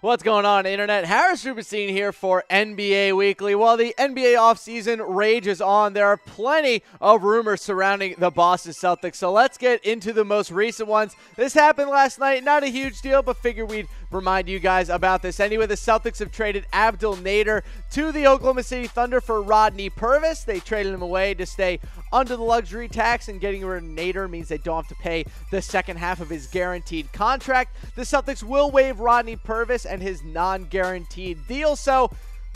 What's going on, Internet? Harris Rubinstein here for NBA Weekly. While the NBA offseason rages on, there are plenty of rumors surrounding the Boston Celtics. So let's get into the most recent ones. This happened last night. Not a huge deal, but figured we'd remind you guys about this. Anyway, the Celtics have traded Abdel Nader to the Oklahoma City Thunder for Rodney Purvis. They traded him away to stay under the luxury tax, and getting rid of Nader means they don't have to pay the second half of his guaranteed contract. The Celtics will waive Rodney Purvis and his non-guaranteed deal. So,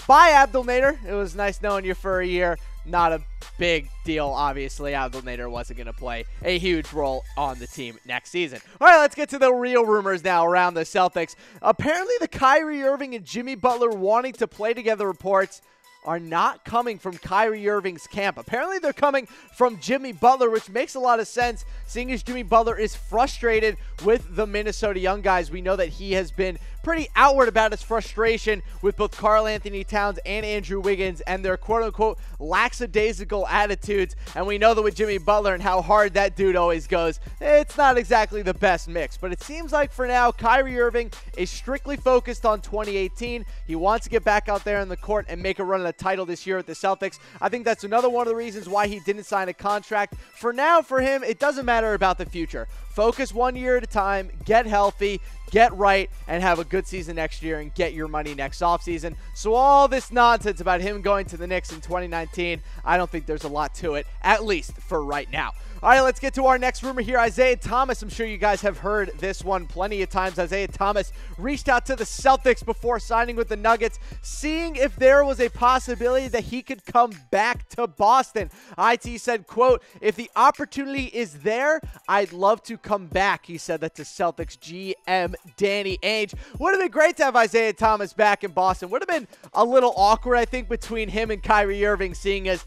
bye, Abdel Nader. It was nice knowing you for a year. Not a big deal, obviously. Abdel Nader wasn't going to play a huge role on the team next season. All right, let's get to the real rumors now around the Celtics. Apparently, the Kyrie Irving and Jimmy Butler wanting to play together reports are not coming from Kyrie Irving's camp. Apparently, they're coming from Jimmy Butler, which makes a lot of sense, seeing as Jimmy Butler is frustrated with the Minnesota Young Guys. We know that he has been pretty outward about his frustration with both Karl-Anthony Towns and Andrew Wiggins and their quote-unquote lackadaisical attitudes. And we know that with Jimmy Butler and how hard that dude always goes, it's not exactly the best mix. But it seems like for now, Kyrie Irving is strictly focused on 2018. He wants to get back out there in the court and make a run at a title this year at the Celtics. I think that's another one of the reasons why he didn't sign a contract. For now, for him, it doesn't matter about the future. Focus 1 year at a time, get healthy, get right, and have a good season next year and get your money next offseason. So all this nonsense about him going to the Knicks in 2019, I don't think there's a lot to it, at least for right now. All right, let's get to our next rumor here. Isaiah Thomas, I'm sure you guys have heard this one plenty of times. Isaiah Thomas reached out to the Celtics before signing with the Nuggets, seeing if there was a possibility that he could come back to Boston. IT said, quote, "If the opportunity is there, I'd love to come back." He said that to Celtics GM Danny Ainge. Would have been great to have Isaiah Thomas back in Boston. Would have been a little awkward, I think, between him and Kyrie Irving, seeing as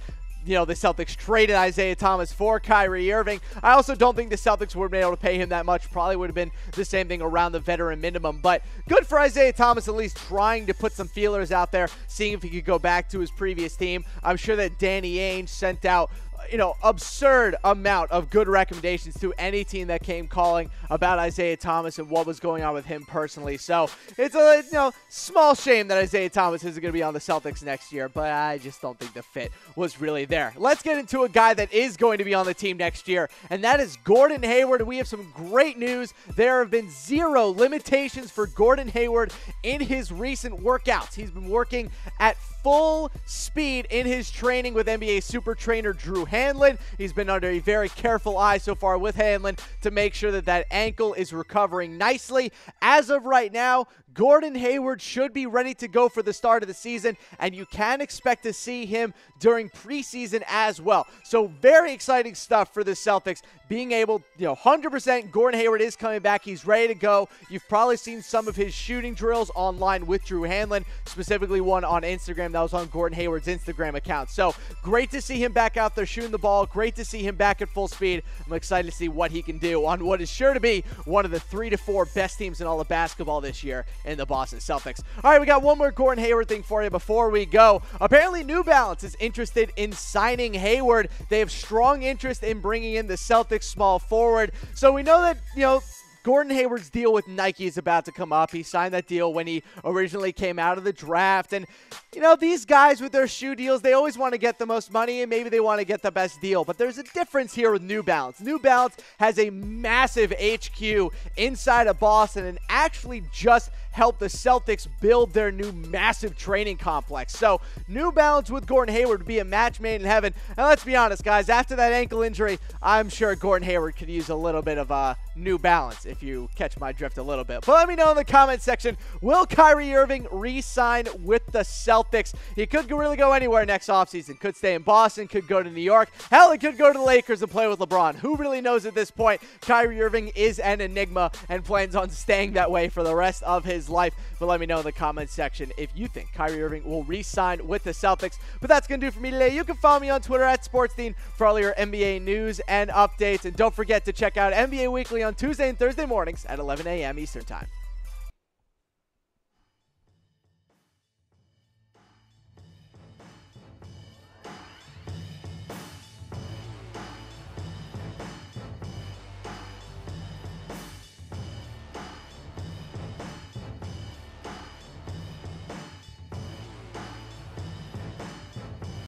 the Celtics traded Isaiah Thomas for Kyrie Irving. I also don't think the Celtics would have been able to pay him that much. Probably would have been the same thing around the veteran minimum. But good for Isaiah Thomas at least trying to put some feelers out there, seeing if he could go back to his previous team. I'm sure that Danny Ainge sent out absurd amount of good recommendations to any team that came calling about Isaiah Thomas and what was going on with him personally. So it's a small shame that Isaiah Thomas isn't going to be on the Celtics next year, but I just don't think the fit was really there. Let's get into a guy that is going to be on the team next year, and that is Gordon Hayward. We have some great news. There have been 0 limitations for Gordon Hayward in his recent workouts. He's been working at full speed in his training with NBA super trainer Drew Hanlen. He's been under a very careful eye so far with Hanlen to make sure that that ankle is recovering nicely. As of right now, Gordon Hayward should be ready to go for the start of the season, and you can expect to see him during preseason as well. So very exciting stuff for the Celtics. Being able, 100% Gordon Hayward is coming back. He's ready to go. You've probably seen some of his shooting drills online with Drew Hanlen, specifically one on Instagram that was on Gordon Hayward's Instagram account. So great to see him back out there shooting the ball. Great to see him back at full speed. I'm excited to see what he can do on what is sure to be one of the 3 to 4 best teams in all of basketball this year in the Boston Celtics. All right, we got one more Gordon Hayward thing for you before we go. Apparently, New Balance is interested in signing Hayward. They have strong interest in bringing in the Celtics small forward. So we know that, Gordon Hayward's deal with Nike is about to come up. He signed that deal when he originally came out of the draft. And, these guys with their shoe deals, they always want to get the most money and maybe they want to get the best deal. But there's a difference here with New Balance. New Balance has a massive HQ inside of Boston and actually just helped the Celtics build their new massive training complex. So New Balance with Gordon Hayward would be a match made in heaven. And let's be honest, guys, after that ankle injury, I'm sure Gordon Hayward could use a little bit of New Balance, if you catch my drift a little bit. But let me know in the comment section, will Kyrie Irving re-sign with the Celtics? He could really go anywhere next offseason. Could stay in Boston, could go to New York. Hell, he could go to the Lakers and play with LeBron. Who really knows at this point? Kyrie Irving is an enigma and plans on staying that way for the rest of his life. But let me know in the comment section if you think Kyrie Irving will re-sign with the Celtics. But that's going to do it for me today. You can follow me on Twitter at SportsDean for all your NBA news and updates. And don't forget to check out NBA Weekly on Tuesday and Thursday mornings at 11 a.m. Eastern Time.